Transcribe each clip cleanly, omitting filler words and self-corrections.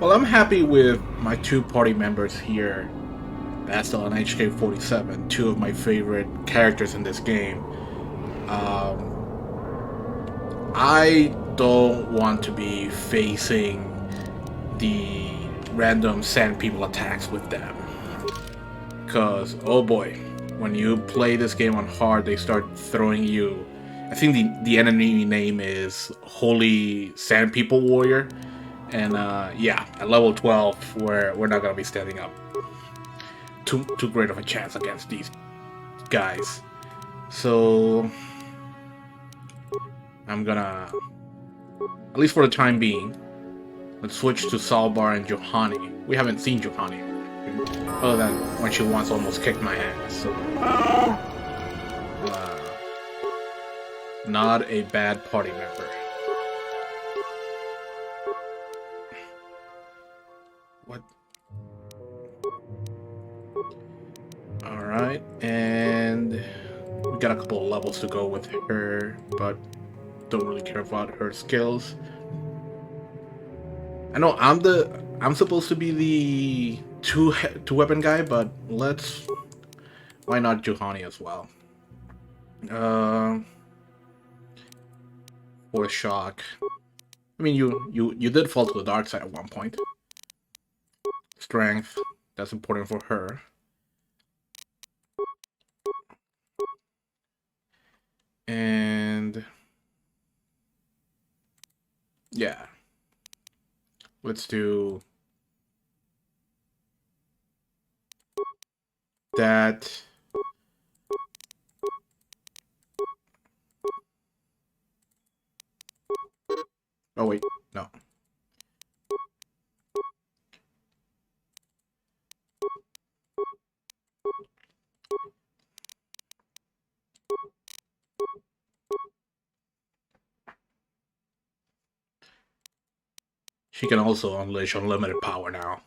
Well, I'm happy with my two party members here. Bastel and HK47, two of my favorite characters in this game. I don't want to be facing the random sand people attacks with them. Because, oh boy, when you play this game on hard, they start throwing you. I think the enemy name is Holy Sand People Warrior. And yeah, at level 12, we're not going to be standing up too great of a chance against these guys. So I'm gonna, at least for the time being, let's switch to Salbar and Johanny. We haven't seen Johanny, other than when she once almost kicked my ass. So, not a bad party member. What? Alright, and we got a couple of levels to go with her, but don't really care about her skills. I know I'm supposed to be the two weapon guy, but why not Johanny as well? Or shock. I mean, you did fall to the dark side at one point. Strength, that's important for her. And yeah, let's do that. Oh wait, no. She can also unleash unlimited power now.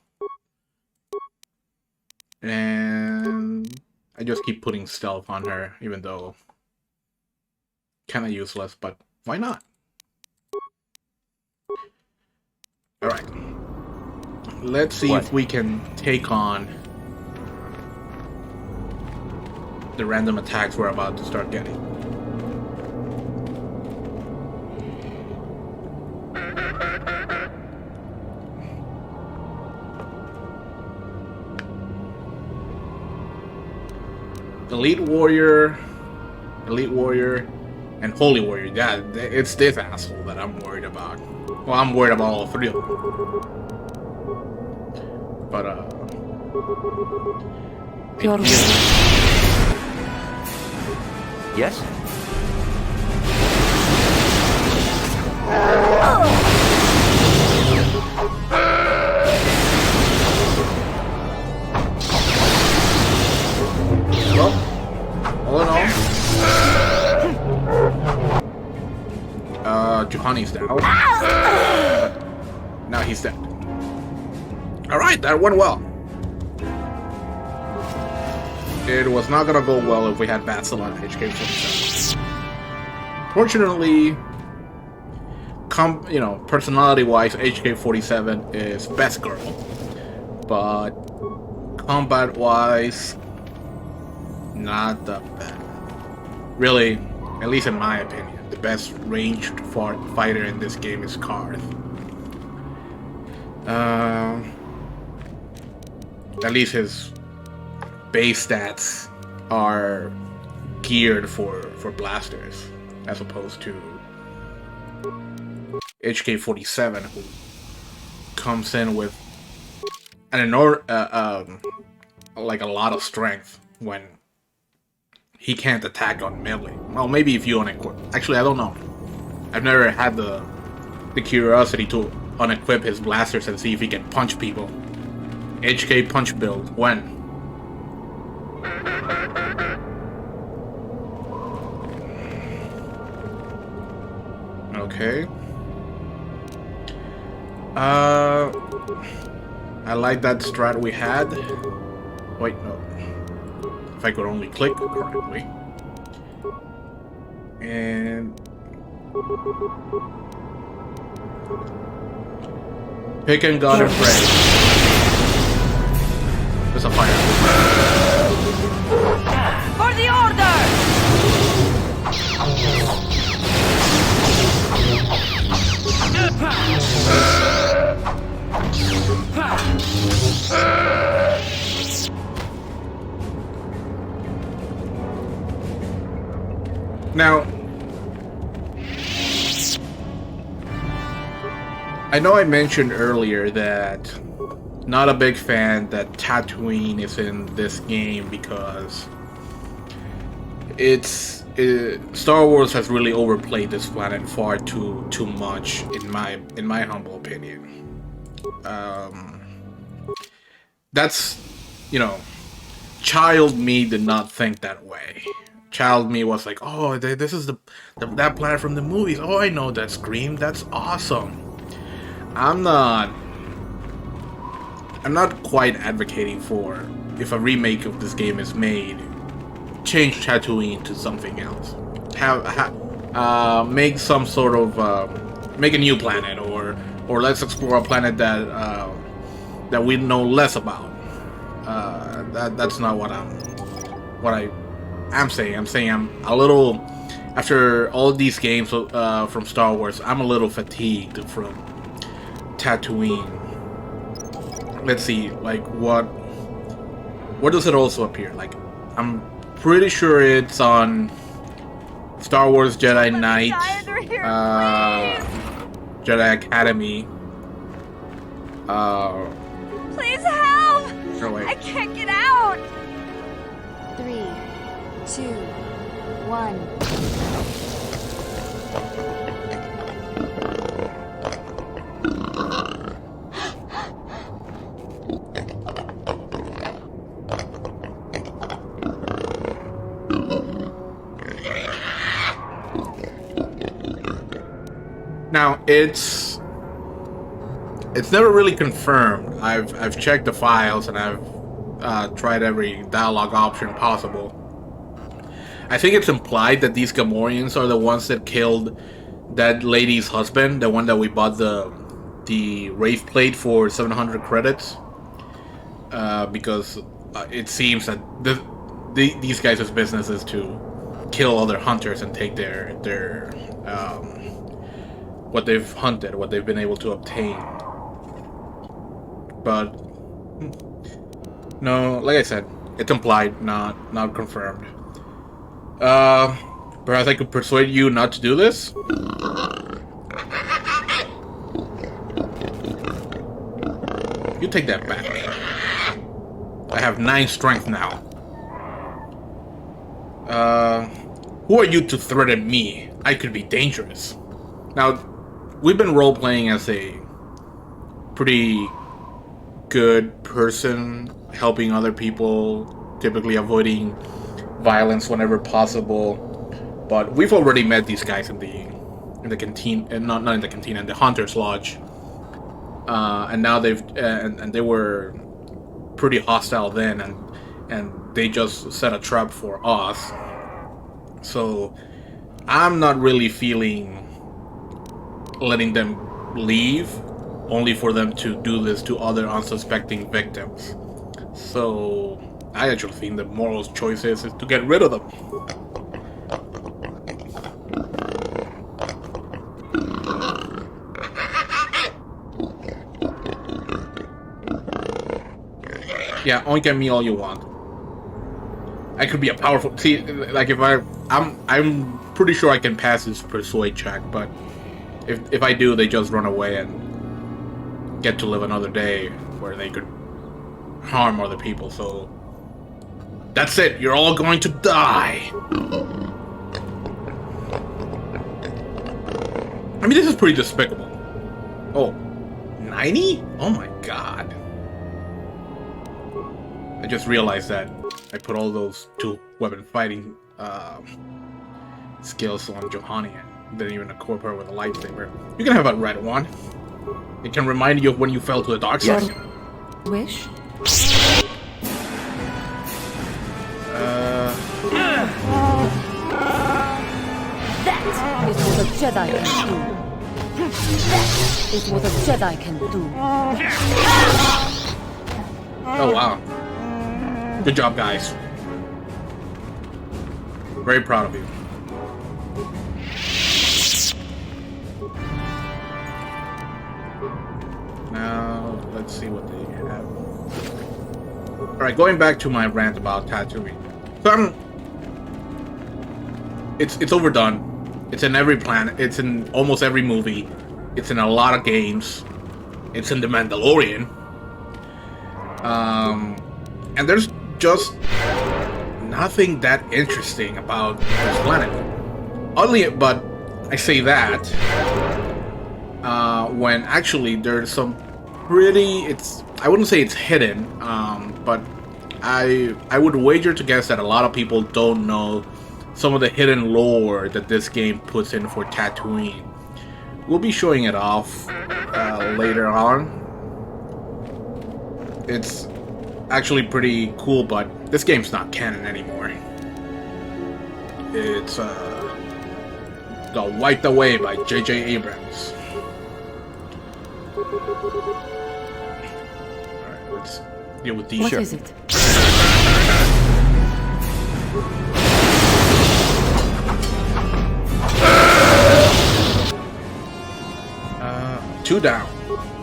And I just keep putting stealth on her, even though kinda useless, but why not? Alright. Let's see if we can take on the random attacks we're about to start getting. Elite Warrior, and Holy Warrior. Yeah, it's this asshole that I'm worried about. Well, I'm worried about all three of them. But, Yes? well, all in all, Johanny's down. Now he's dead. Alright, that went well. It was not gonna go well if we had Batzel on HK47. Fortunately, personality-wise, HK47 is best girl. But combat-wise, not the best. Really, at least in my opinion, the best ranged fighter in this game is Karth. At least his base stats are geared for blasters, as opposed to HK47, who comes in with an like a lot of strength when he can't attack on melee. Well, maybe if you unequip. Actually, I don't know. I've never had the curiosity to unequip his blasters and see if he can punch people. HK punch build. When? Okay. I like that strat we had. Wait, no. If I could only click correctly. And Pick and gun and pray. There's a fire. For the order! Now, I know I mentioned earlier that not a big fan that Tatooine is in this game because Star Wars has really overplayed this planet far too much in my humble opinion. That's, you know, child me did not think that way. Child me was like, oh, this is that planet from the movies. Oh, I know that Scream. That's awesome. I'm not quite advocating for, if a remake of this game is made, change Tatooine to something else. Make some sort of make a new planet, or let's explore a planet that we know less about. That's not what I'm saying. I'm saying I'm a little, after all these games from Star Wars, I'm a little fatigued from Tatooine. Let's see, like where does it also appear? Like, I'm pretty sure it's on Star Wars Jedi Knight, Jedi Academy. Please help! Oh, wait. I can't get out! 3, 2, 1. Now, it's never really confirmed. I've checked the files and I've tried every dialogue option possible. I think it's implied that these Gamorreans are the ones that killed that lady's husband, the one that we bought the Wraith plate for 700 credits. Because it seems that these guys' business is to kill other hunters and take their what they've hunted, what they've been able to obtain. But no, like I said, it's implied, not confirmed. Perhaps I could persuade you not to do this? You take that back. I have 9 strength now. Who are you to threaten me? I could be dangerous. Now, we've been role-playing as a pretty good person, helping other people, typically avoiding violence whenever possible. But we've already met these guys in the canteen, and not in the canteen, in the Hunter's Lodge. And now and they were pretty hostile then, and they just set a trap for us. So I'm not really feeling letting them leave, only for them to do this to other unsuspecting victims. So I actually think the moral choice is to get rid of them. Yeah, oink at me all you want. I could be a powerful... See, like, if I'm pretty sure I can pass this persuade check, but if I do, they just run away and get to live another day where they could harm other people, so... That's it, you're all going to die! I mean, this is pretty despicable. Oh, 90? Oh my god. I just realized that I put all those 2-weapon fighting skills on Johanny and didn't even equip her with a lightsaber. You can have a red one. It can remind you of when you fell to the dark side. Wish? That is what a Jedi can do. is what a Jedi can do. Oh wow. Good job, guys. Very proud of you. Now, let's see what they have. Alright, going back to my rant about Tatooine. So it's overdone. It's in every planet. It's in almost every movie. It's in a lot of games. It's in The Mandalorian. And there's just nothing that interesting about this planet. Oddly, but I say that when actually there's some pretty. I wouldn't say it's hidden, but I would wager to guess that a lot of people don't know some of the hidden lore that this game puts in for Tatooine. We'll be showing it off later on. It's actually pretty cool, but this game's not canon anymore. It's got wiped away by J.J. Abrams. Alright, let's deal with these. What is it? 2 down.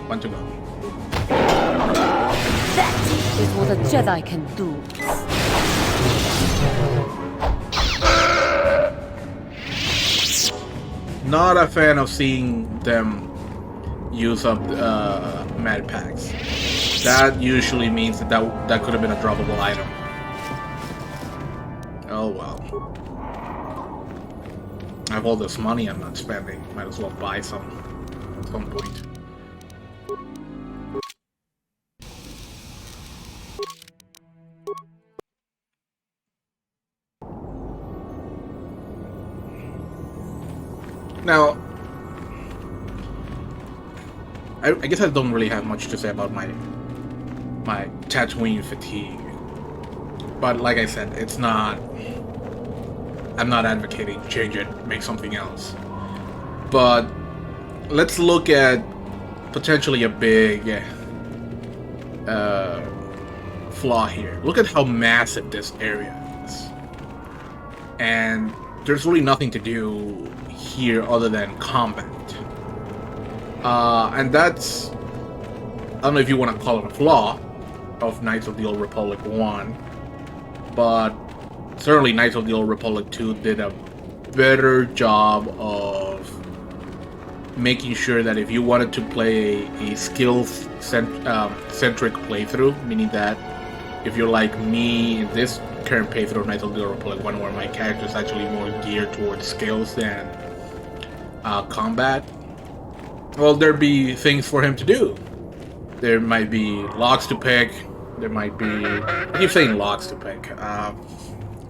1 to go. That is what a Jedi can do. Not a fan of seeing them use up med packs. That usually means that could have been a droppable item. Oh well. I have all this money I'm not spending. Might as well buy some at some point. Now, I guess I don't really have much to say about my Tatooine fatigue. But like I said, it's not... I'm not advocating change it, make something else. But let's look at potentially a big flaw here. Look at how massive this area is. And there's really nothing to do here other than combat. And that's... I don't know if you want to call it a flaw of Knights of the Old Republic 1, but certainly Knights of the Old Republic 2 did a better job of making sure that if you wanted to play a skills-centric playthrough, meaning that if you're like me in this current playthrough of Knights of the Old Republic 1, where my character is actually more geared towards skills than combat, well, there'd be things for him to do. There might be logs to pick. There might be... I keep saying logs to pick.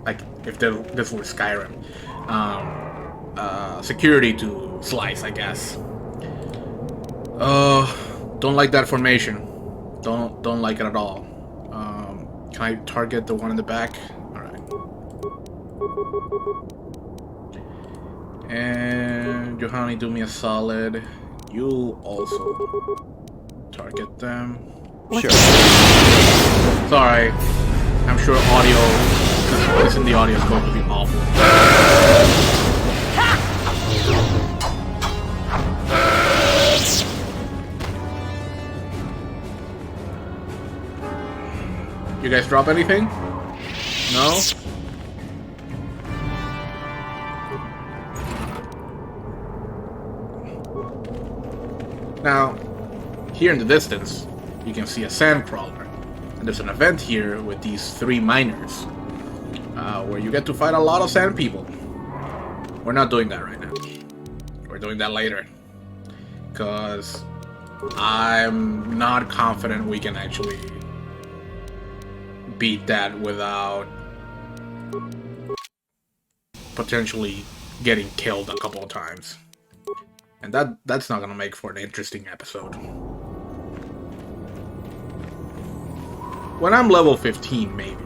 Like, if this were Skyrim. Security to slice, I guess. Don't like that formation. Don't like it at all. Can I target the one in the back? Alright. And Johanny, do me a solid. You also target them. Sure. Sorry. I'm sure audio, listen, the audio is going to be awful. You guys drop anything? No? Now, here in the distance, you can see a sandcrawler. And there's an event here with these 3 miners, where you get to fight a lot of sand people. We're not doing that right now. We're doing that later. Because I'm not confident we can actually beat that without potentially getting killed a couple of times. And that's not gonna make for an interesting episode. When I'm level 15, maybe.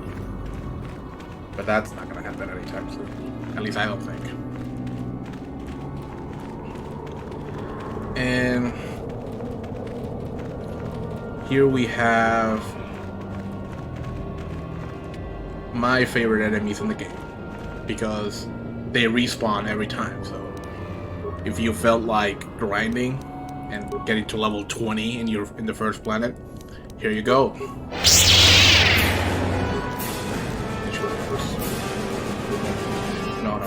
But that's not gonna happen anytime soon. At least I don't think. And here we have my favorite enemies in the game, because they respawn every time. So if you felt like grinding and getting to level 20 in the first planet, here you go. No.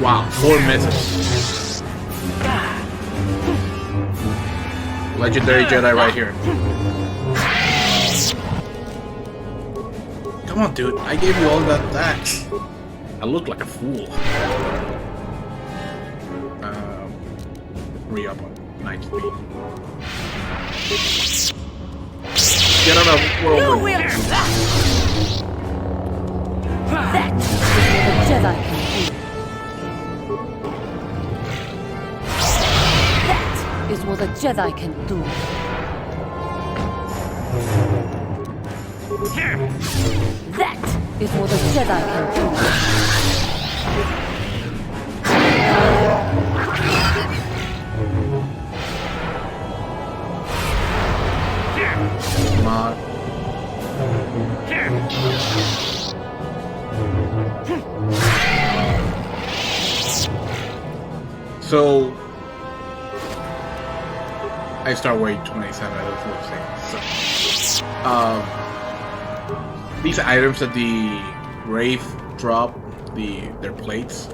Wow, 4 misses. Legendary Jedi right here. Come on, dude. I gave you all that attacks. I look like a fool. Re-up on night speed. Get out of world. You will. That is what a Jedi can do. That is what a Jedi can do. That is what a Jedi can do. Come on. So I start weighing 27. That's what I'm saying. So, these items that the Wraith drop, their plates,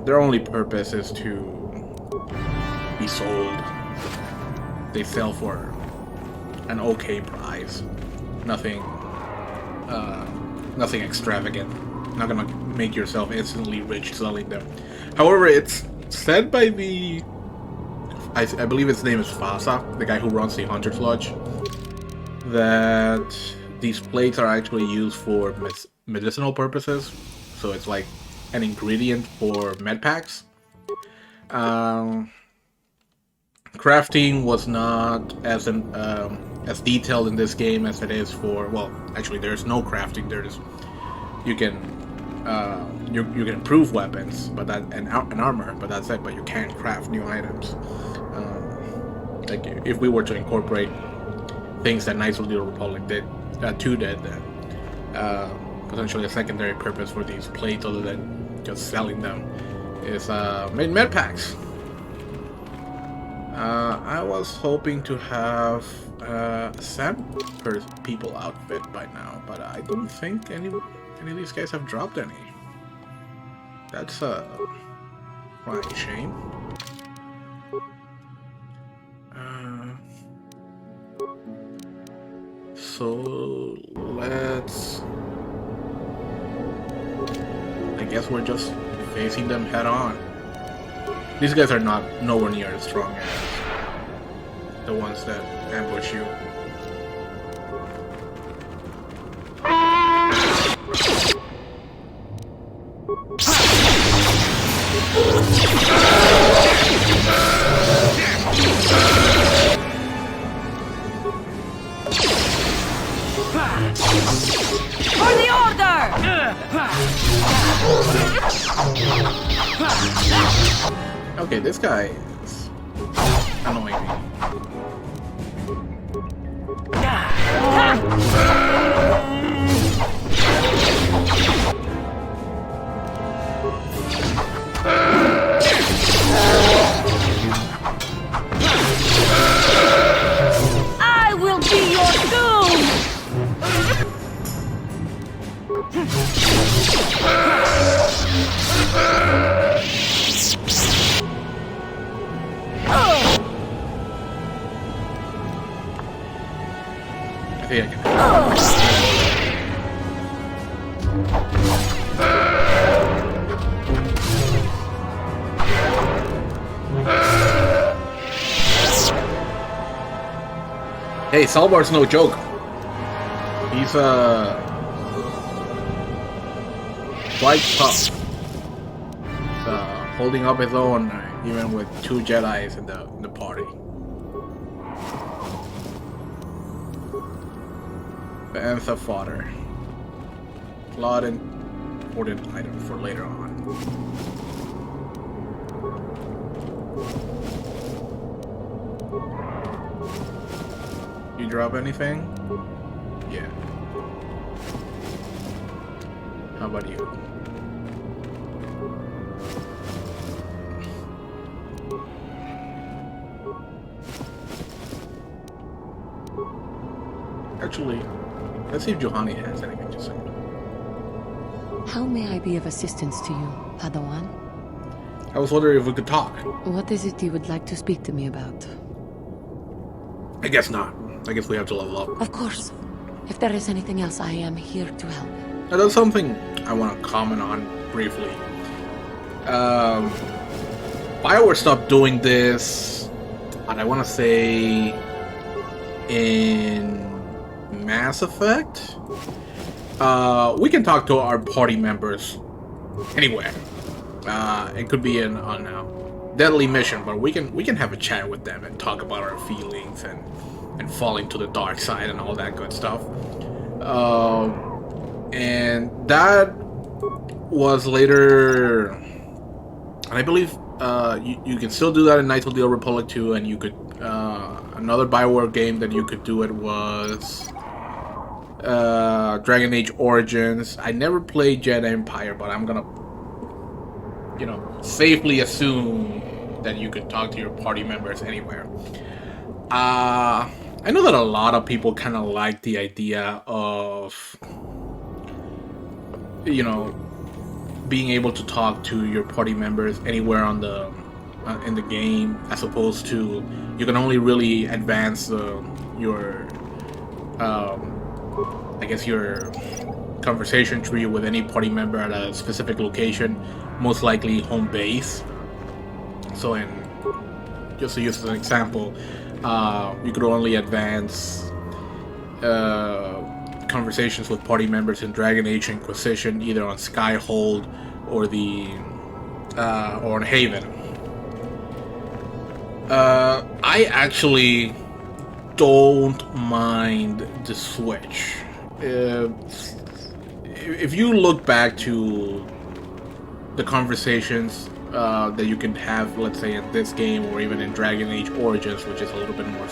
their only purpose is to be sold. They sell for an okay price. Nothing extravagant. Not gonna make yourself instantly rich selling them. However, it's said by the I believe his name is Fasa, the guy who runs the Hunter's Lodge, that these plates are actually used for medicinal purposes. So it's like an ingredient for med packs. Crafting was not as detailed in this game as it is for, well, actually there's no crafting. There's you can improve weapons, but and armor, but that's it. But you can't craft new items. Like if we were to incorporate things that Knights of the Republic did, 2 did, then potentially a secondary purpose for these plates, other than just selling them, is made med packs. I was hoping to have a Sand People outfit by now, but I don't think any of these guys have dropped any. That's a quite a shame. So let's. I guess we're just facing them head on. These guys are nowhere near as strong as the ones that ambush you. For the order! Okay, this guy is annoying me. I will be your doom! I think I can. Hey, Salvar's no joke. He's quite tough. He's holding up his own, even with 2 Jedis in the party. Bantha fodder. Plot and important item for later on. You drop anything? Yeah. How about you? Actually, let's see if Johanny has anything to say. How may I be of assistance to you, Padawan? I was wondering if we could talk. What is it you would like to speak to me about? I guess not. I guess we have to level up. Of course. If there is anything else, I am here to help. Now, that's something I want to comment on briefly. Bioware stopped doing this, and I want to say in Mass Effect. We can talk to our party members anywhere. It could be on a deadly mission, but we can have a chat with them and talk about our feelings and falling to the dark side and all that good stuff. And that was later, and I believe you can still do that in Knights of the Old Republic 2, and you could another Bioware game that you could do it was Dragon Age Origins. I never played Jedi Empire, but I'm gonna, safely assume that you could talk to your party members anywhere. I know that a lot of people kind of like the idea of, being able to talk to your party members anywhere on the in the game, as opposed to you can only really advance your your conversation tree with any party member at a specific location, most likely home base. So, just to use as an example, you could only advance conversations with party members in Dragon Age Inquisition either on Skyhold or or on Haven. I actually don't mind the switch. If you look back to the conversations that you can have, let's say in this game or even in Dragon Age Origins, which is a little bit more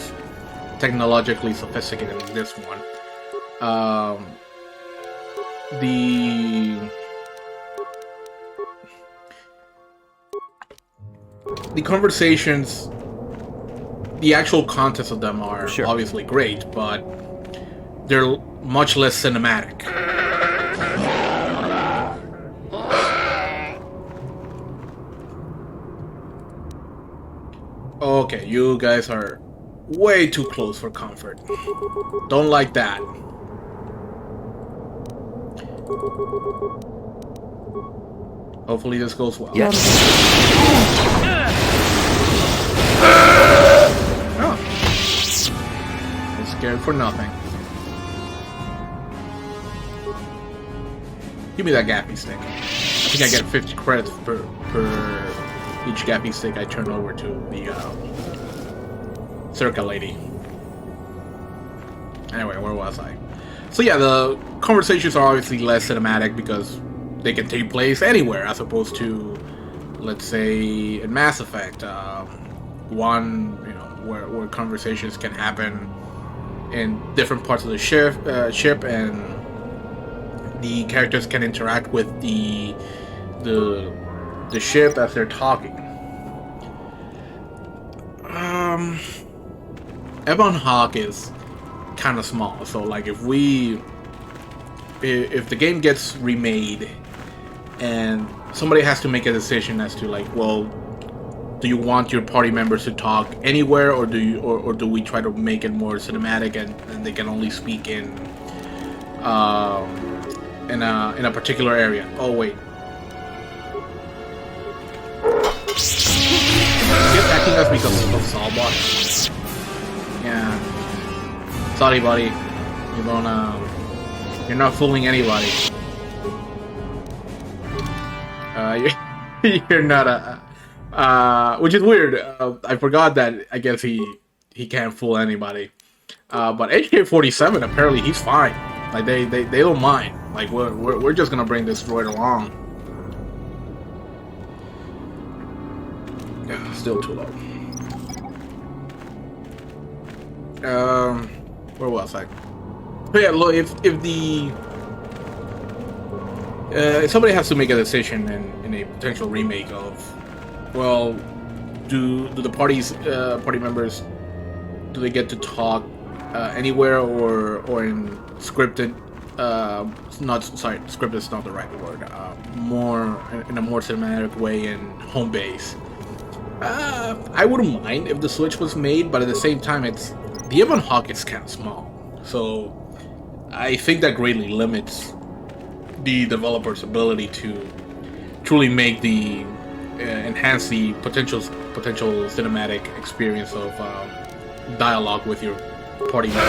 technologically sophisticated than this one, the conversations, the actual contents of them are obviously great, but they're much less cinematic. Okay, you guys are way too close for comfort. Don't like that. Hopefully this goes well. Yes. Oh. I'm scared for nothing. Give me that gappy stick. I think I get 50 credits per each gappy stick I turn over to the Circa lady. Anyway, where was I? So yeah, the conversations are obviously less cinematic because they can take place anywhere, as opposed to, let's say, in Mass Effect, where conversations can happen in different parts of the ship, and the characters can interact with the ship as they're talking. Ebon Hawk is kind of small, so like if the game gets remade and somebody has to make a decision as to like, well, do you want your party members to talk anywhere, or do we try to make it more cinematic and they can only speak in a particular area? Oh wait. Is he attacking us because of Sawbot? Yeah. Sorry, buddy. You're not fooling anybody. You're not which is weird. I forgot that. I guess he can't fool anybody. But HK-47, apparently he's fine. Like they don't mind. Like we're just gonna bring this droid along. Yeah, still too low. Where was I? But yeah, look, if the if somebody has to make a decision in a potential remake of, well, do the party members, do they get to talk anywhere or in scripted? Scripted is not the right word. More in a more cinematic way in home base. I wouldn't mind if the switch was made, but at the same time, the Ebon Hawk is kind of small, so I think that greatly limits the developer's ability to truly make the enhance the potential cinematic experience of dialogue with your party members.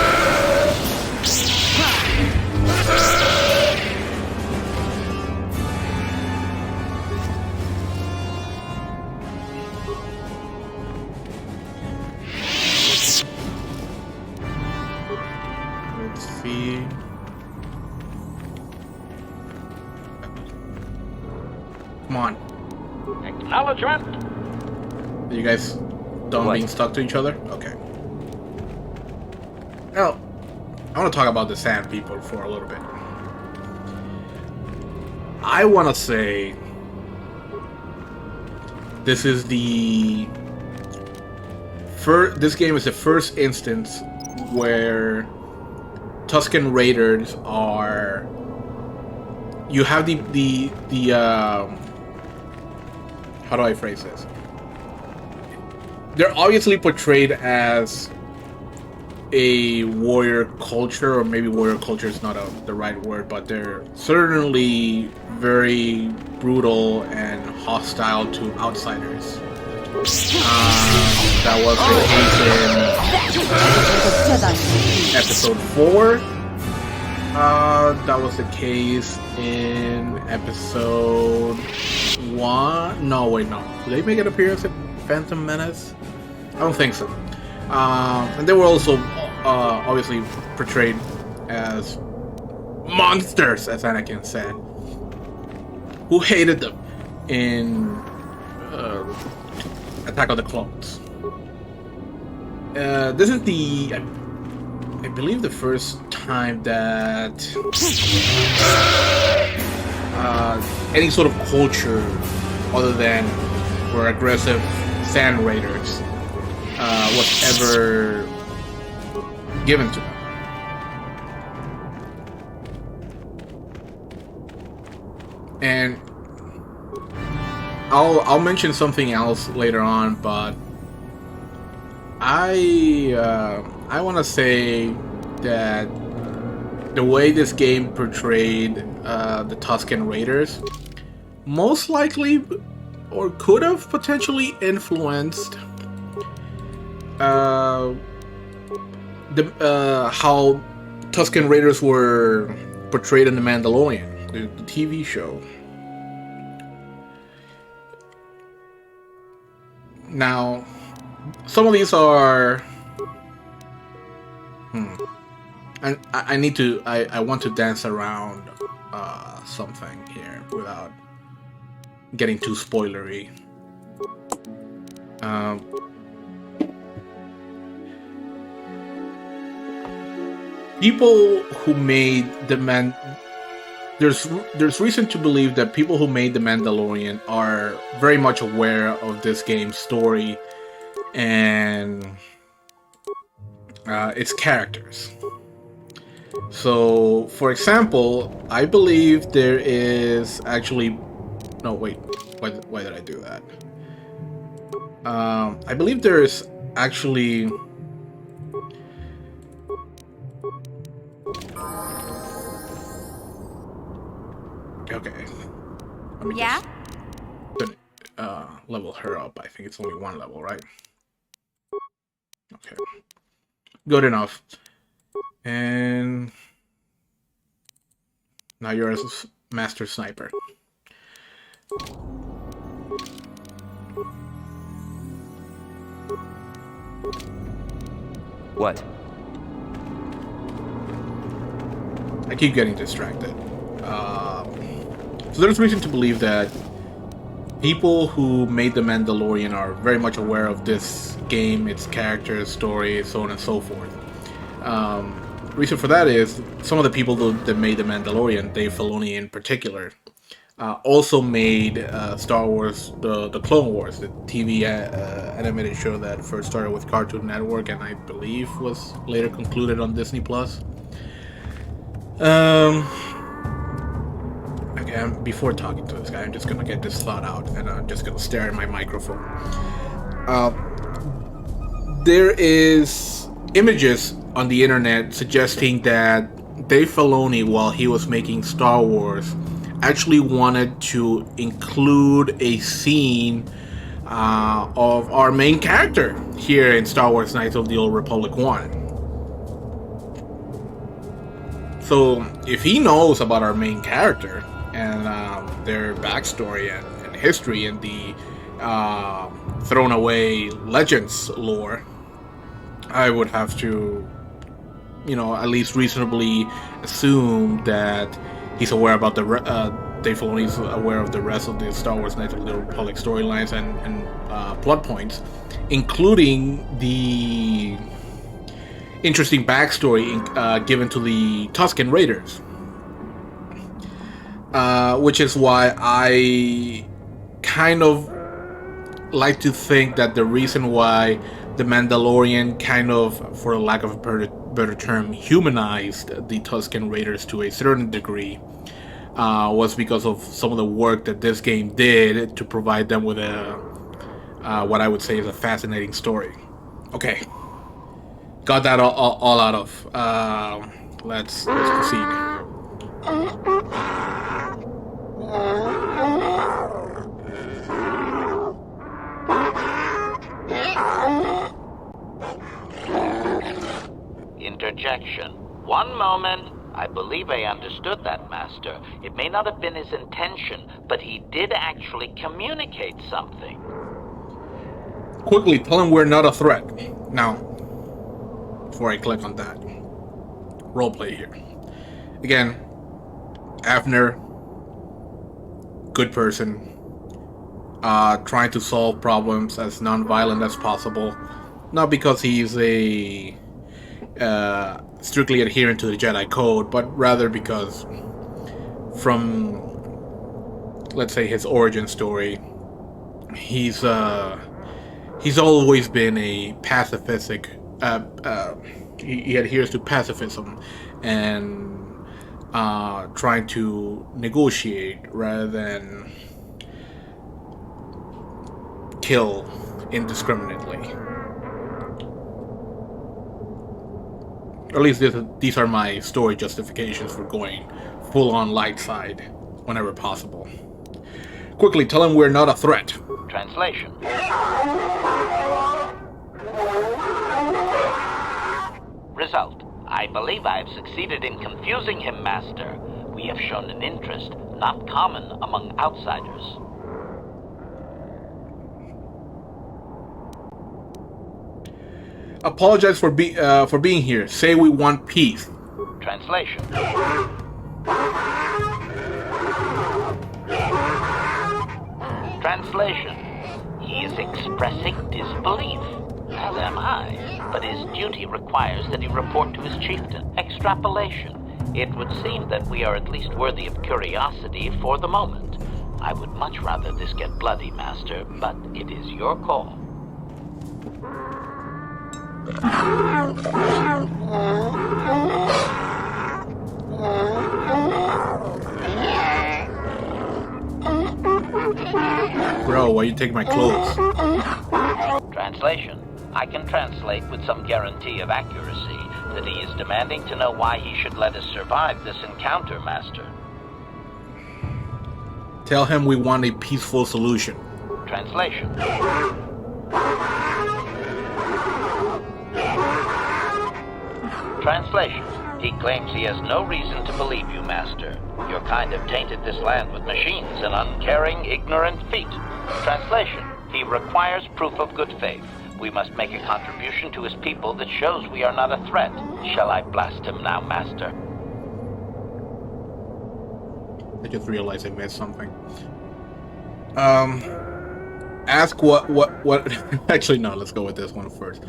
Let's see. Come on. Acknowledgement. Are you guys done What? being stuck to each other? Okay. Now, I want to talk about the Sand People for a little bit. I want to say this is this game is the first instance where Tusken Raiders are. You have the how do I phrase this? They're obviously portrayed as a warrior culture, or maybe warrior culture is not the right word, but they're certainly very brutal and hostile to outsiders. That was the case in episode 4. That was the case in episode 1. No, wait, no. Did they make an appearance in Phantom Menace? I don't think so. And they were also obviously portrayed as monsters, as Anakin said, who hated them in Attack of the Clones. This is I believe, the first time that any sort of culture other than were aggressive Sand Raiders was ever given to them. And I'll mention something else later on, but I want to say that the way this game portrayed the Tusken Raiders most likely, or could have potentially influenced how Tusken Raiders were portrayed in The Mandalorian, the TV show. Now, some of these are. And I want to dance around something here without getting too spoilery. People who made there's reason to believe that people who made The Mandalorian are very much aware of this game's story and its characters. So, for example, I believe there is actually... No, wait. Why did I do that? I believe there is actually... Okay. Let me Yeah? just level her up. I think it's only one level, right? Okay. Good enough. And now you're a master sniper. What? I keep getting distracted. So there's reason to believe that people who made The Mandalorian are very much aware of this game, its characters, story, so on and so forth. Reason for that is some of the people that made The Mandalorian, Dave Filoni in particular, also made Star Wars, the Clone Wars, the TV animated show that first started with Cartoon Network and I believe was later concluded on Disney Plus. Again, before talking to this guy, I'm just gonna get this thought out, and I'm just gonna stare at my microphone. There is images on the internet suggesting that Dave Filoni, while he was making Star Wars, actually wanted to include a scene of our main character here in Star Wars Knights of the Old Republic 1. So if he knows about our main character and their backstory and history and the thrown away Legends lore, I would have to, at least reasonably assume that he's aware about Dave Filoni's aware of the rest of the Star Wars Knights of the Republic storylines and plot points, including the interesting backstory given to the Tusken Raiders. Which is why I kind of like to think that the reason why The Mandalorian kind of, for lack of a better term, humanized the Tusken Raiders to a certain degree was because of some of the work that this game did to provide them with what I would say is a fascinating story. Okay, got that all out of. Let's proceed. Interjection. One moment. I believe I understood that, Master. It may not have been his intention, but he did actually communicate something. Quickly, tell him we're not a threat. Now, before I click on that, roleplay here. Again, Avner, good person, trying to solve problems as non-violent as possible. Not because he's a strictly adherent to the Jedi Code, but rather because from, let's say, his origin story, he's always been a pacifistic. He adheres to pacifism and trying to negotiate rather than kill indiscriminately. Or at least these are my story justifications for going full-on light side whenever possible. Quickly, tell him we're not a threat. Translation. Result. I believe I have succeeded in confusing him, Master. We have shown an interest not common among outsiders. Apologize for being here. Say we want peace. Translation. Translation. He is expressing disbelief, as am I, but his duty requires that he report to his chieftain. Extrapolation. It would seem that we are at least worthy of curiosity for the moment. I would much rather this get bloody, Master, but it is your call. Bro, why you take my clothes? Translation. I can translate with some guarantee of accuracy that he is demanding to know why he should let us survive this encounter, Master. Tell him we want a peaceful solution. Translation. Translation. He claims he has no reason to believe you, Master. Your kind have tainted this land with machines and uncaring, ignorant feet. Translation. He requires proof of good faith. We must make a contribution to his people that shows we are not a threat. Shall I blast him now, Master? I just realized I missed something. Ask what. Actually, no. Let's go with this one first.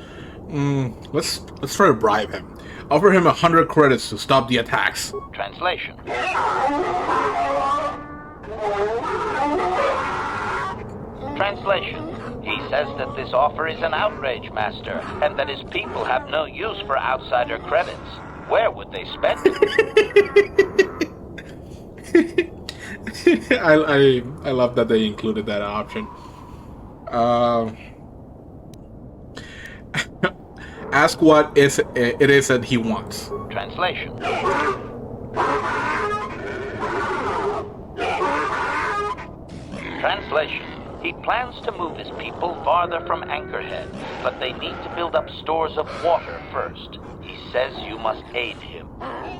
Let's try to bribe him. Offer him 100 credits to stop the attacks. Translation. Translation. He says that this offer is an outrage, Master, and that his people have no use for outsider credits. Where would they spend it? I love that they included that option. Ask what it is that he wants. Translation. Translation. He plans to move his people farther from Anchorhead, but they need to build up stores of water first. He says you must aid him.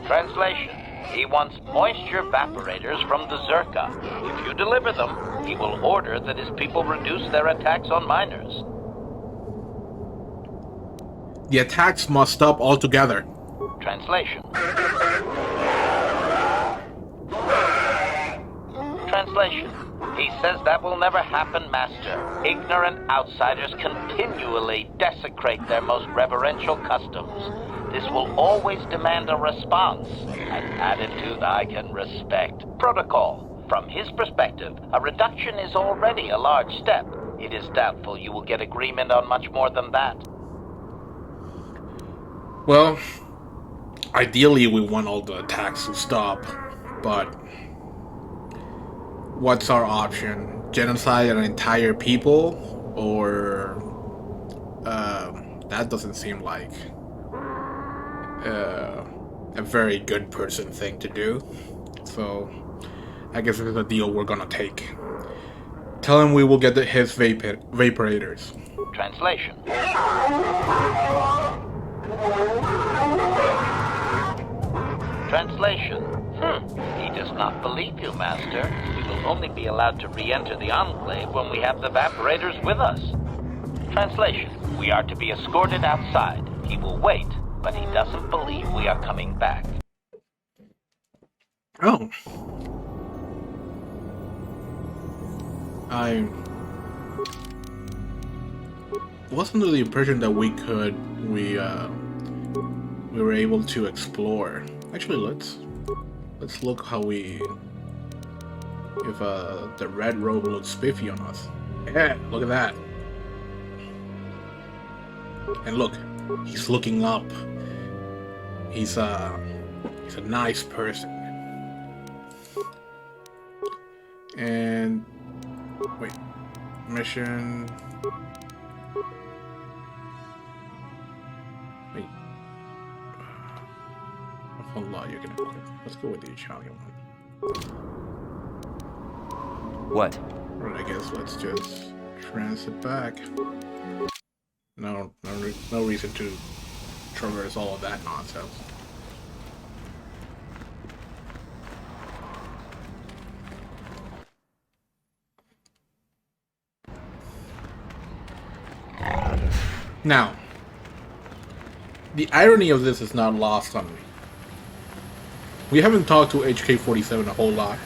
Translation. He wants moisture evaporators from the Zerka. If you deliver them, he will order that his people reduce their attacks on miners. The attacks must stop altogether. Translation. Translation. He says that will never happen, Master. Ignorant outsiders continually desecrate their most reverential customs. This will always demand a response, an attitude I can respect. Protocol. From his perspective, a reduction is already a large step. It is doubtful you will get agreement on much more than that. Well, ideally we want all the attacks to stop, but what's our option? Genocide an entire people? Or that doesn't seem like a very good person thing to do. So I guess it's a deal we're gonna take. Tell him we will get his vaporators. Translation. Translation. He does not believe you, Master. We will only be allowed to re-enter the Enclave when we have the evaporators with us. Translation. We are to be escorted outside. He will wait, but he doesn't believe we are coming back. Oh. I wasn't under the impression that we were able to explore. Actually, let's look how if the red robe looks spiffy on us. Yeah, look at that. And look, he's looking up. He's a nice person. And wait, mission. Wait. A whole lot you can equip. Let's go with the Italian one. What? Right, I guess let's just transit back. No reason to traverse all of that nonsense. Now, the irony of this is not lost on me. We haven't talked to HK-47 a whole lot.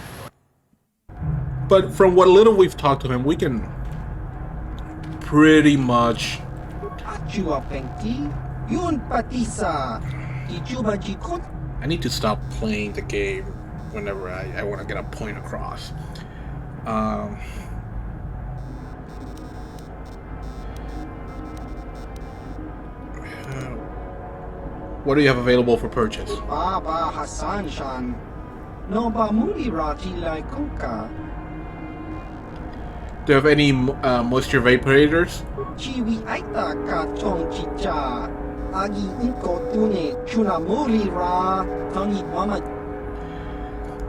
But from what little we've talked to him, we can pretty much... I need to stop playing the game whenever I want to get a point across. What do you have available for purchase? Baba Hassan Shan. No ba muli rati lai kunka. Do you have any moisture evaporators? Chiwi aita ka chong chicha. Agi inko tune chuna muli ra. Tangi mama.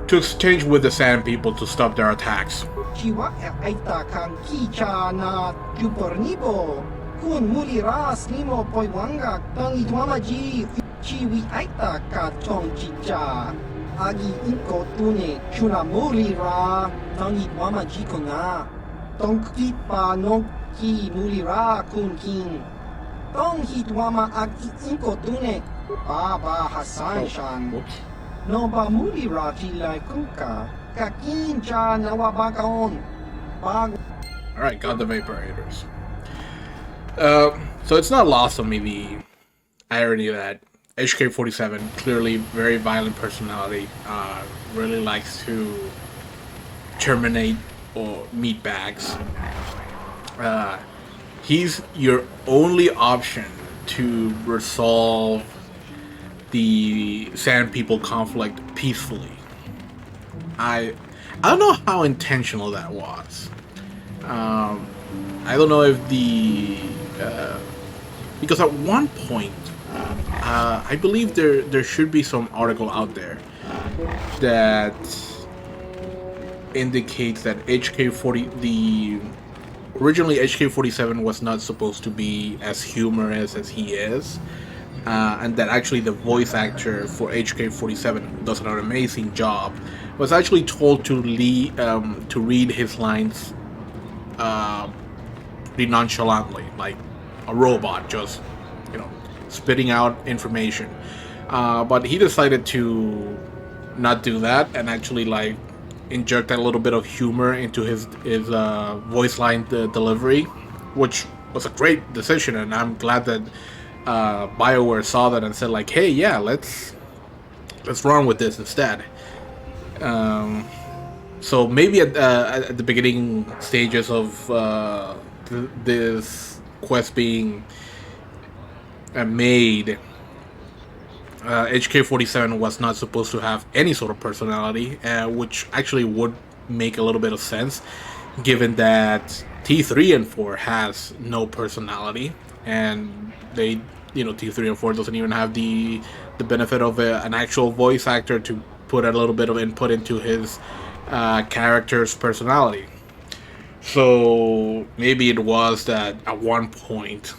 To exchange with the sand people to stop their attacks. Chiwa aita kan kicha na jupornibo. Kun muli ra snimo poiwanga. Tangi mama ji. Chiwi aita ka chong chicha. Agi inko tune chuna muli ra. Tangi mama ji kona. Tong kipa no ki muli ra kun kin. Tong hit wama agi inko tune. Baba Hassan Shan. No ba muli ra ki lai kunka. kakincha nawabakaon. Bag Alright, got the vaporators. So it's not lost on me the irony that HK-47, clearly very violent personality, really likes to terminate or meat bags. He's your only option to resolve the Sand People conflict peacefully. I don't know how intentional that was. I don't know if because at one point, I believe there should be some article out there that indicates that originally HK-47 was not supposed to be as humorous as he is, and that actually the voice actor for HK-47 does an amazing job. Was actually told to read his lines pretty nonchalantly, like a robot, just spitting out information. But he decided to not do that and actually inject a little bit of humor into his voice line delivery, which was a great decision, and I'm glad that Bioware saw that and said hey, yeah, let's run with this instead. So maybe at the beginning stages of this quest being made, HK-47 was not supposed to have any sort of personality, which actually would make a little bit of sense, given that T3 and 4 has no personality, and they, T3 and 4 doesn't even have the benefit of an actual voice actor to put a little bit of input into his character's personality. So maybe it was that at one point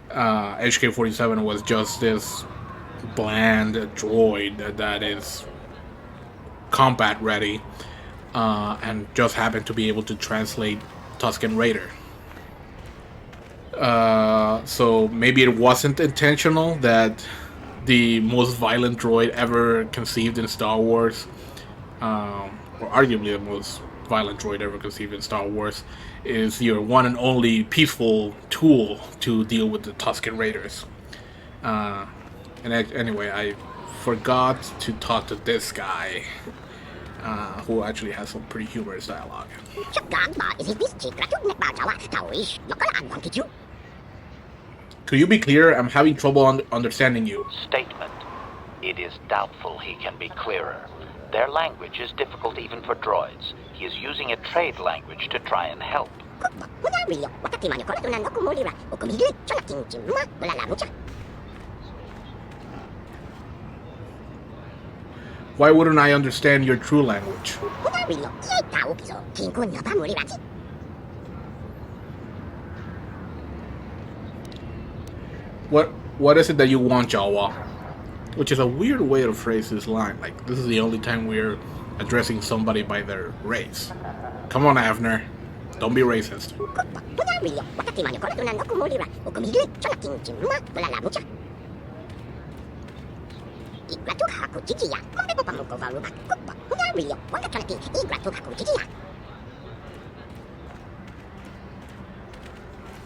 HK-47 was just this bland droid that is combat ready, and just happened to be able to translate Tusken Raider. So maybe it wasn't intentional that the most violent droid ever conceived in Star Wars, or arguably the most violent droid ever conceived in Star Wars, is your one and only peaceful tool to deal with the Tusken Raiders. Anyway, I forgot to talk to this guy, who actually has some pretty humorous dialogue. Could you be clear? I'm having trouble understanding you. Statement. It is doubtful he can be clearer. Their language is difficult even for droids. He is using a trade language to try and help. Why wouldn't I understand your true language? What is it that you want, Jawa? Which is a weird way to phrase this line. This is the only time we're addressing somebody by their race. Come on, Avner. Don't be racist.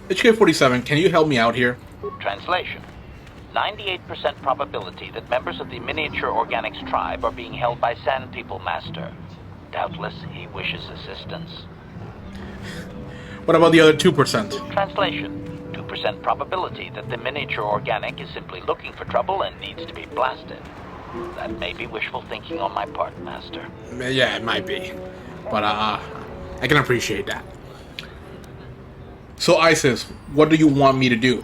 HK-47, can you help me out here? Translation. 98% probability that members of the miniature organics tribe are being held by Sand People Master. Doubtless he wishes assistance. What about the other 2%? Translation. 2% probability that the miniature organic is simply looking for trouble and needs to be blasted. That may be wishful thinking on my part, Master. Yeah, it might be. But I can appreciate that. So, Isis, what do you want me to do?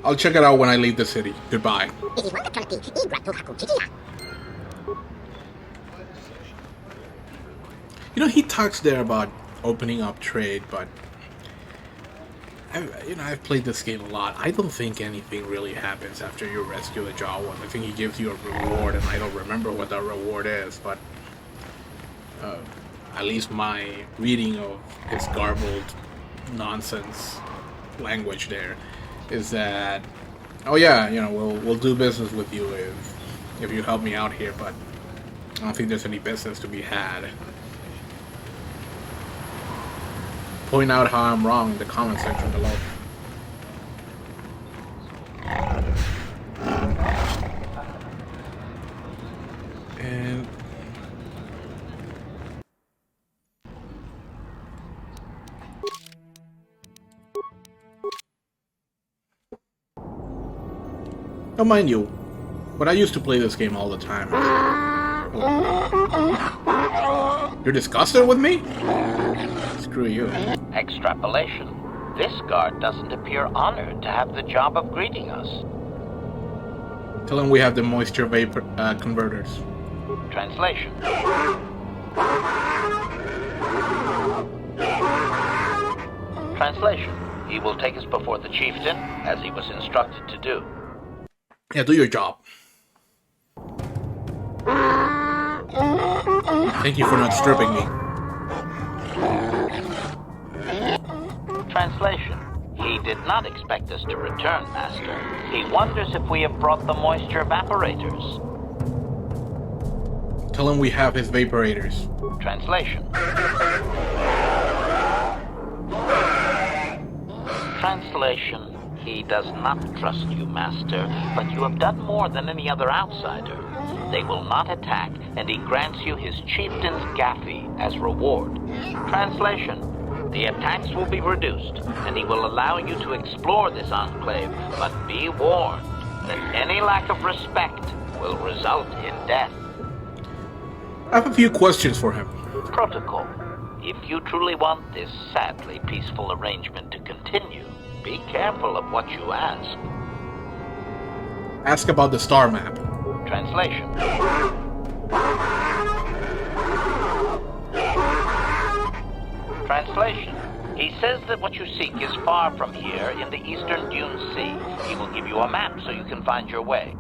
I'll check it out when I leave the city. Goodbye. You know, he talks there about opening up trade, but I've played this game a lot. I don't think anything really happens after you rescue the Jawas. I think he gives you a reward, and I don't remember what that reward is, but at least my reading of his garbled nonsense language there is that, oh yeah, you know, we'll do business with you if you help me out here, but I don't think there's any business to be had. Point out how I'm wrong in the comment section below. And now, mind you, but I used to play this game all the time. You're disgusted with me? Screw you. Extrapolation. This guard doesn't appear honored to have the job of greeting us. Tell him we have the moisture vapor converters. Translation. Translation. He will take us before the chieftain, as he was instructed to do. Yeah, do your job. Thank you for not stripping me. Translation. He did not expect us to return, Master. He wonders if we have brought the moisture evaporators. Tell him we have his vaporators. Translation. Translation. He does not trust you, Master, but you have done more than any other outsider. They will not attack, and he grants you his chieftain's gaffy as reward. Translation. The attacks will be reduced, and he will allow you to explore this enclave, but be warned that any lack of respect will result in death. I have a few questions for him. Protocol. If you truly want this sadly peaceful arrangement to continue, be careful of what you ask. Ask about the star map. Translation. Translation. He says that what you seek is far from here in the eastern Dune Sea. He will give you a map so you can find your way.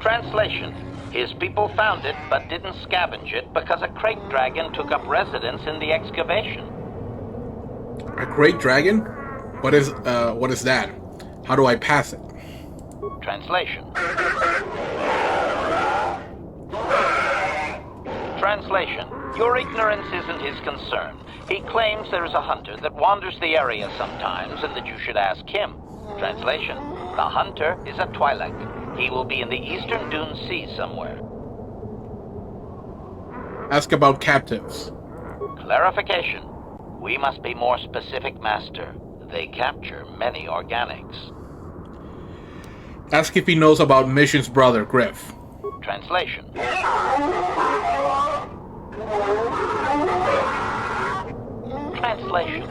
Translation. His people found it but didn't scavenge it because a crate dragon took up residence in the excavation. A great dragon? What is that? How do I pass it? Translation. Translation. Your ignorance isn't his concern. He claims there is a hunter that wanders the area sometimes and that you should ask him. Translation. The hunter is a Twi'lek. He will be in the eastern Dune Sea somewhere. Ask about captives. Clarification. We must be more specific, Master. They capture many organics. Ask if he knows about Mission's brother, Griff. Translation. Translation.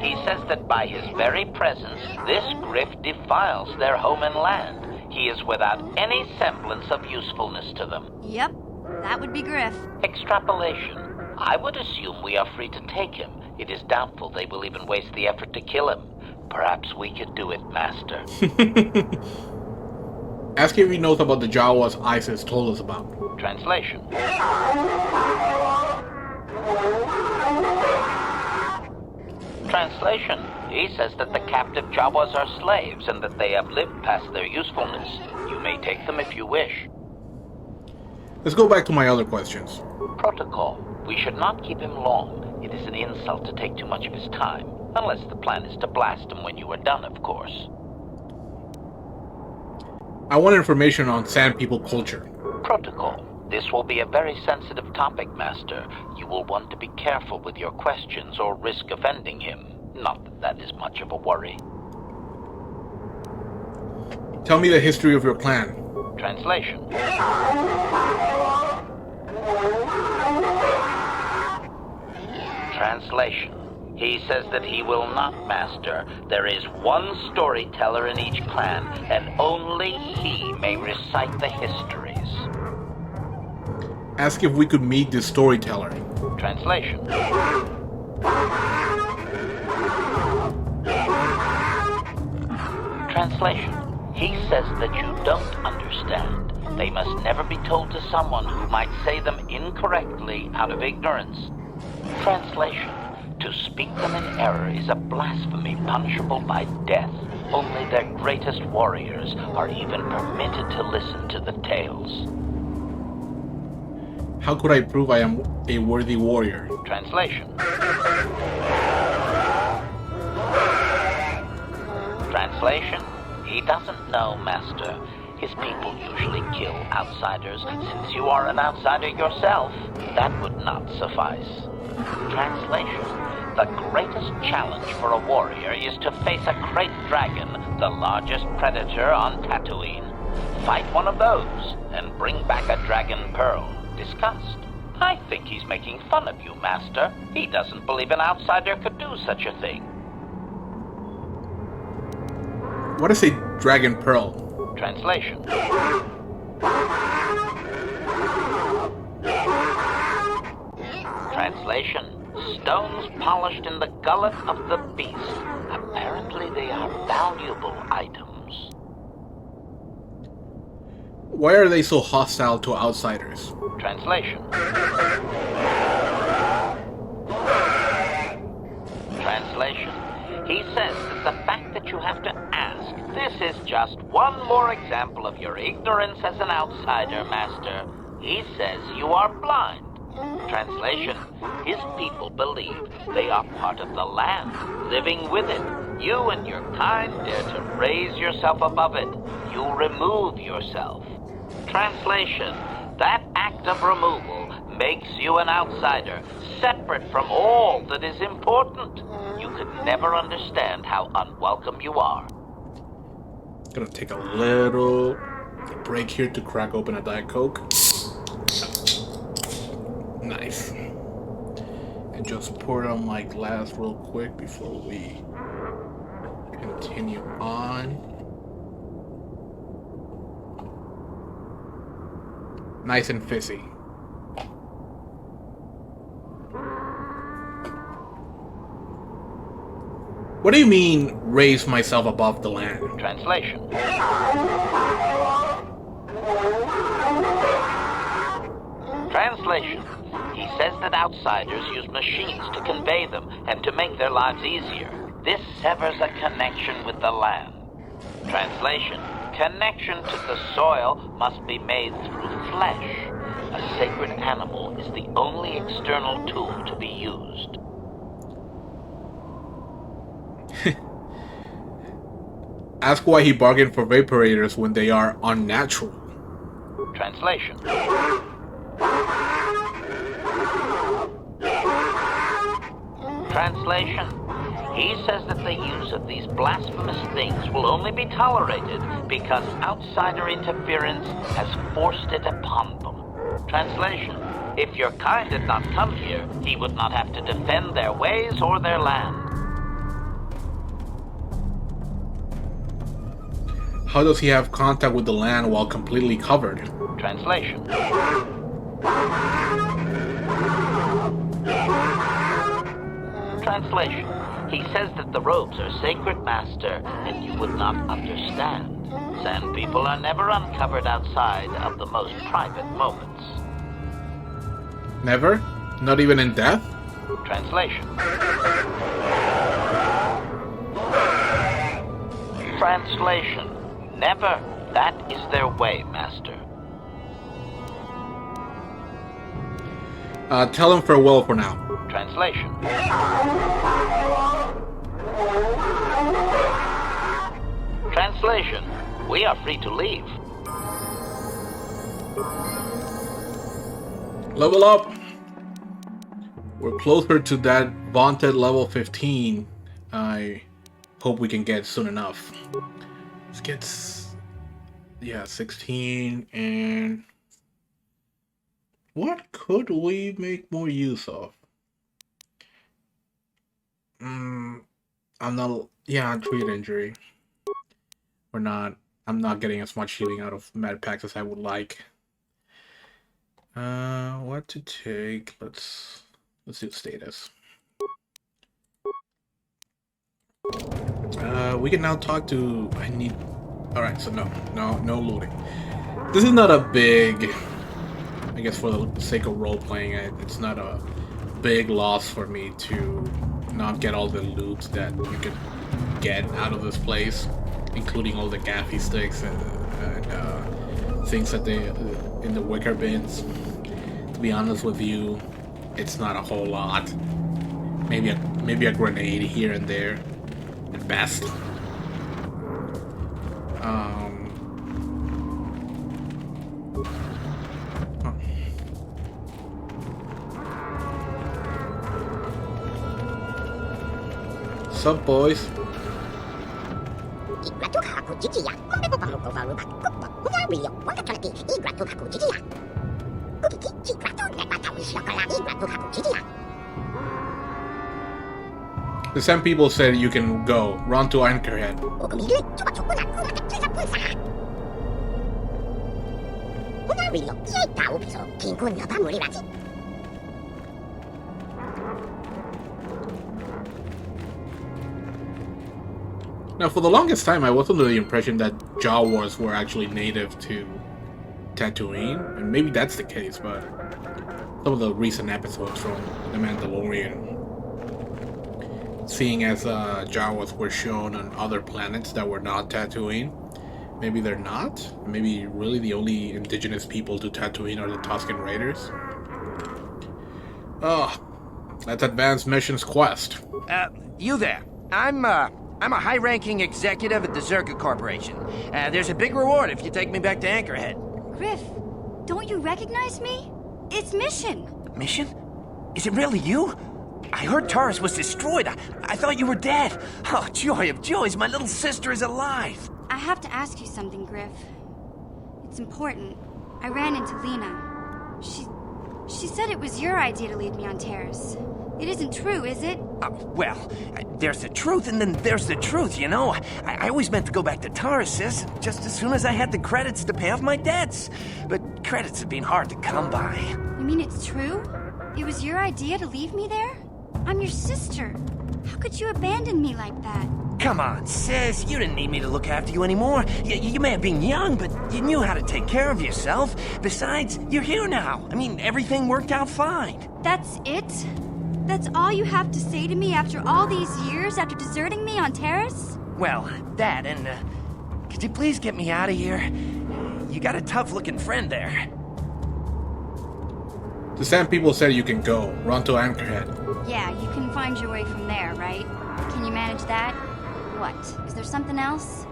He says that by his very presence, this Griff defiles their home and land. He is without any semblance of usefulness to them. Yep, that would be Griff. Extrapolation. I would assume we are free to take him. It is doubtful they will even waste the effort to kill him. Perhaps we could do it, Master. Ask if he knows about the Jawas Isis told us about. Translation. Translation. He says that the captive Jawas are slaves and that they have lived past their usefulness. You may take them if you wish. Let's go back to my other questions. Protocol. We should not keep him long. It is an insult to take too much of his time. Unless the plan is to blast him when you are done, of course. I want information on Sand People culture. Protocol. This will be a very sensitive topic, Master. You will want to be careful with your questions or risk offending him. Not that that is much of a worry. Tell me the history of your clan. Translation. Translation. He says that he will not, Master. There is one storyteller in each clan, and only he may recite the histories. Ask if we could meet the storyteller. Translation. Translation. He says that you don't understand. They must never be told to someone who might say them incorrectly out of ignorance. Translation. To speak them in error is a blasphemy punishable by death. Only their greatest warriors are even permitted to listen to the tales. How could I prove I am a worthy warrior? Translation. Translation. He doesn't know, Master. His people usually kill outsiders. Since you are an outsider yourself, that would not suffice. Translation. The greatest challenge for a warrior is to face a great dragon, the largest predator on Tatooine. Fight one of those, and bring back a dragon pearl. Discussed. I think he's making fun of you, Master. He doesn't believe an outsider could do such a thing. What is a dragon pearl? Translation. Translation. Stones polished in the gullet of the beast. Apparently they are valuable items. Why are they so hostile to outsiders? Translation. Translation. He says that the fact that you have to ask, this is just one more example of your ignorance as an outsider, Master. He says you are blind. Translation. His people believe they are part of the land, living with it. You and your kind dare to raise yourself above it. You remove yourself. Translation. That act of removal makes you an outsider, separate from all that is important. You could never understand how unwelcome you are. Gonna take a little break here to crack open a Diet Coke. Nice. And just pour it on my glass real quick before we continue on. Nice and fizzy. What do you mean, raise myself above the land? Translation. Translation. He says that outsiders use machines to convey them and to make their lives easier. This severs a connection with the land. Translation. Connection to the soil must be made through flesh. A sacred animal is the only external tool to be used. Ask why he bargained for vaporators when they are unnatural. Translation. Translation. He says that the use of these blasphemous things will only be tolerated because outsider interference has forced it upon them. Translation. If your kind had not come here, he would not have to defend their ways or their land. How does he have contact with the land while completely covered? Translation. Translation. He says that the robes are sacred, Master, and you would not understand. Sand people are never uncovered outside of the most private moments. Never? Not even in death? Translation. Translation. Never. That is their way, Master. Tell them farewell for now. Translation. Translation. We are free to leave. Level up! We're closer to that vaunted level 15. I hope we can get soon enough. Let's get... yeah, 16 and... what could we make more use of? I'm not. Yeah, treat injury. We're not. I'm not getting as much healing out of med packs as I would like. What to take? Let's do status. We can now talk to. I need. All right, so no looting. This is not a big. I guess for the sake of role playing, it's not a big loss for me to not get all the loot that you can get out of this place, including all the gaffy sticks and things that they in the wicker bins. To be honest with you, it's not a whole lot. Maybe a grenade here and there, at best. Sup, boys? The same people said you can go. Run to Anchorhead. Now, for the longest time, I was under the impression that Jawas were actually native to Tatooine, and maybe that's the case, but some of the recent episodes from The Mandalorian, seeing as Jawas were shown on other planets that were not Tatooine, maybe they're not? Maybe really the only indigenous people to Tatooine are the Tusken Raiders? Oh, let's advance mission's quest. You there. I'm a high-ranking executive at the Zerka Corporation. There's a big reward if you take me back to Anchorhead. Griff, don't you recognize me? It's Mission. Mission? Is it really you? I heard Taurus was destroyed. I thought you were dead. Oh, joy of joys, my little sister is alive. I have to ask you something, Griff. It's important. I ran into Lena. She said it was your idea to leave me on Terrace. It isn't true, is it? Well, there's the truth and then there's the truth, you know? I always meant to go back to Taurus, sis, just as soon as I had the credits to pay off my debts. But credits have been hard to come by. You mean it's true? It was your idea to leave me there? I'm your sister. How could you abandon me like that? Come on, sis, you didn't need me to look after you anymore. You may have been young, but you knew how to take care of yourself. Besides, you're here now. I mean, everything worked out fine. That's it? That's all you have to say to me after all these years, after deserting me on Terrace? Well, that and, could you please get me out of here? You got a tough-looking friend there. The same people said you can go. Run to Anchorhead. Yeah, you can find your way from there, right? Can you manage that? What? Is there something else?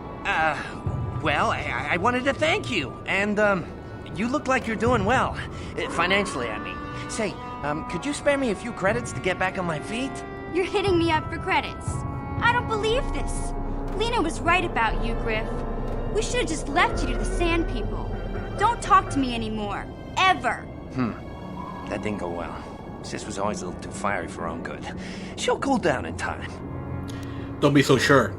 Well, I wanted to thank you, and, you look like you're doing well. Financially, I mean. Say, could you spare me a few credits to get back on my feet? You're hitting me up for credits. I don't believe this. Lena was right about you, Griff. We should have just left you to the Sand People. Don't talk to me anymore. Ever. That didn't go well. Sis was always a little too fiery for her own good. She'll cool down in time. Don't be so sure.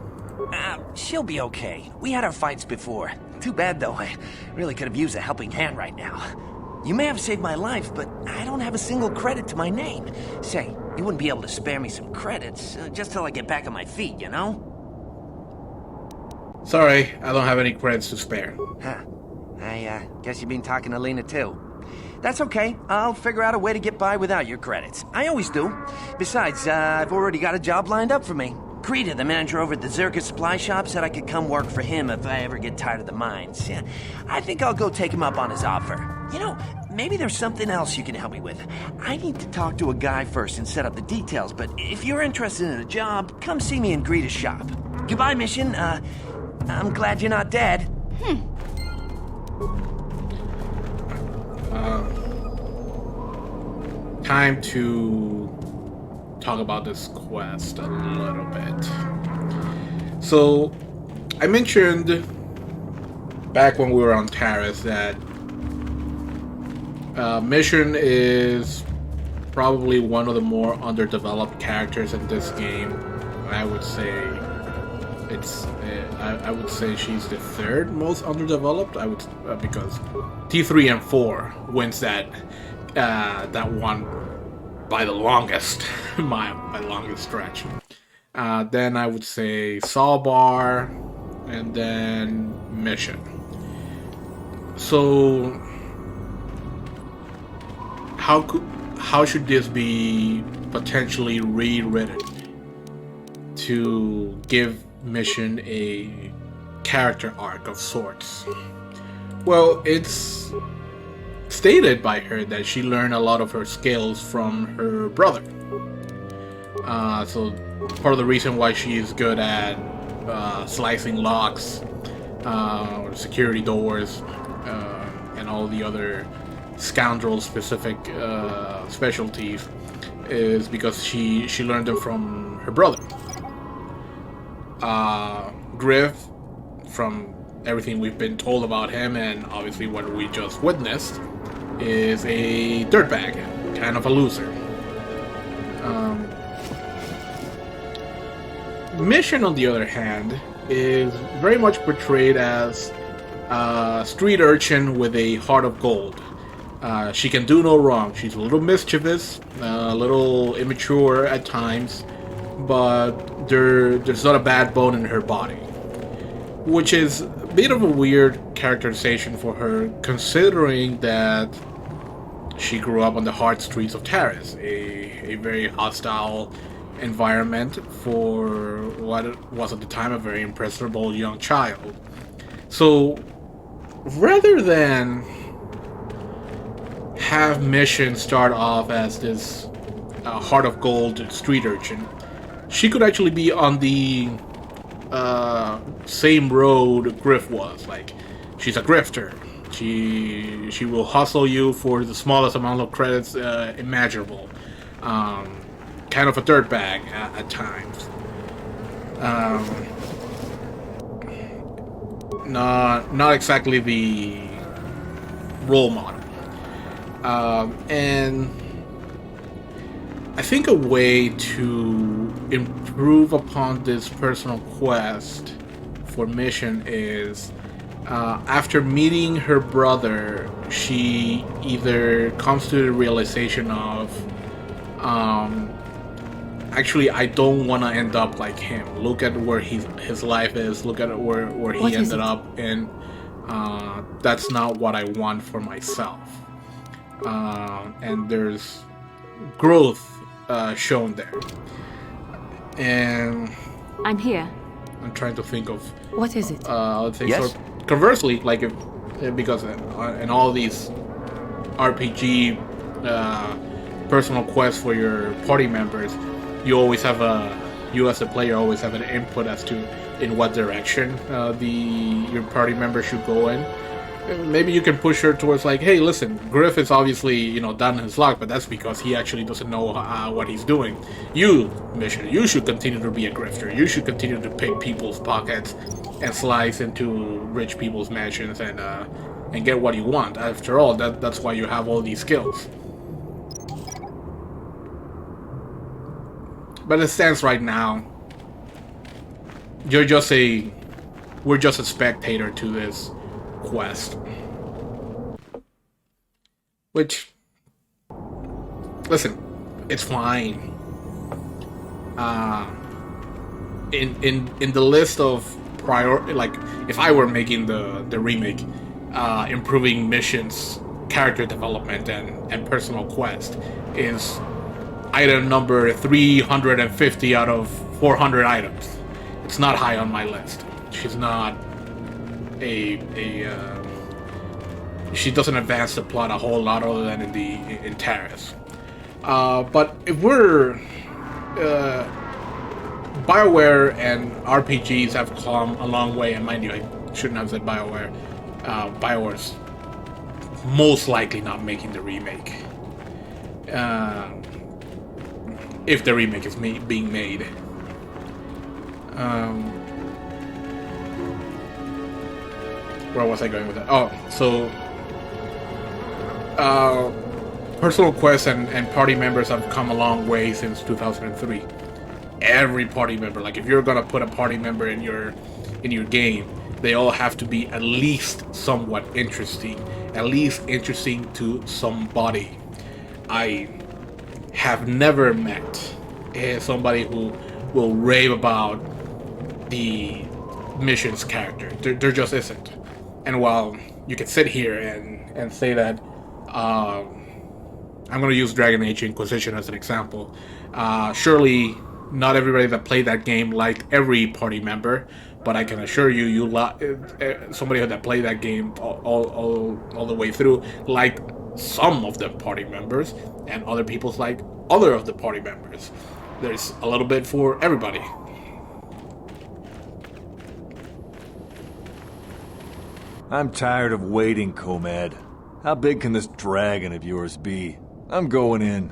She'll be okay. We had our fights before. Too bad, though. I really could have used a helping hand right now. You may have saved my life, but I don't have a single credit to my name. Say, you wouldn't be able to spare me some credits, just till I get back on my feet, you know? Sorry, I don't have any credits to spare. Huh. I guess you've been talking to Lena, too. That's okay. I'll figure out a way to get by without your credits. I always do. Besides, I've already got a job lined up for me. Krita, the manager over at the Zerka supply shop, said I could come work for him if I ever get tired of the mines. Yeah, I think I'll go take him up on his offer. You know, maybe there's something else you can help me with. I need to talk to a guy first and set up the details, but if you're interested in a job, come see me in Greta's shop. Goodbye, Mission. I'm glad you're not dead. Time to talk about this quest a little bit. So, I mentioned back when we were on Terrace that mission is probably one of the more underdeveloped characters in this game. I would say I would say she's the third most underdeveloped. I would because T3 and 4 wins that one by the longest by the longest stretch. Then I would say Sawbar, and then Mission. So how should this be potentially rewritten to give Mission a character arc of sorts? Well, it's stated by her that she learned a lot of her skills from her brother. So part of the reason why she is good at slicing locks, security doors, and all the other scoundrel-specific specialties is because she learned them from her brother. Griff, from everything we've been told about him and obviously what we just witnessed, is a dirtbag, kind of a loser. Mission, on the other hand, is very much portrayed as a street urchin with a heart of gold. She can do no wrong. She's a little mischievous, a little immature at times, but there's not a bad bone in her body. Which is a bit of a weird characterization for her, considering that she grew up on the hard streets of Taris, a very hostile environment for what was at the time a very impressionable young child. So rather than have Mission start off as this heart of gold street urchin, she could actually be on the same road Griff was. Like, she's a grifter. She will hustle you for the smallest amount of credits imaginable. Kind of a dirtbag at times. Not exactly the role model. And I think a way to improve upon this personal quest for Mission is after meeting her brother, she either comes to the realization of actually, I don't want to end up like him. Look at where his life is. Look at where he ended up, and that's not what I want for myself. And there's growth shown there. And I'm here. I'm trying to think of What is it? Yes? Conversely, like because in all these RPG personal quests for your party members, you always have you as a player always have an input as to in what direction your party member should go in. Maybe you can push her towards like, hey, listen, Griff is obviously down his luck, but that's because he actually doesn't know what he's doing. You, Mission, you should continue to be a grifter. You should continue to pick people's pockets and slice into rich people's mansions and get what you want. After all, that's why you have all these skills. But as it stands right now, we're just a spectator to this quest. Which, listen, it's fine. In the list of like, if I were making the remake, improving Mission's character development and personal quest is item number 350 out of 400 items. It's not high on my list. She's not she doesn't advance the plot a whole lot other than in Taris. But if we're Bioware and RPGs have come a long way, and mind you, I shouldn't have said Bioware. Bioware's most likely not making the remake. If the remake is being made. Where was I going with that? Oh, so personal quests and party members have come a long way since 2003. Every party member, like if you're gonna put a party member in your game, they all have to be at least somewhat interesting, at least interesting to somebody. I have never met somebody who will rave about the mission's character. There just isn't. And while you can sit here and say that, I'm going to use Dragon Age Inquisition as an example. Surely not everybody that played that game liked every party member, but I can assure you, somebody that played that game all the way through liked some of the party members, and other people's like other of the party members. There's a little bit for everybody. I'm tired of waiting, Comad. How big can this dragon of yours be? I'm going in.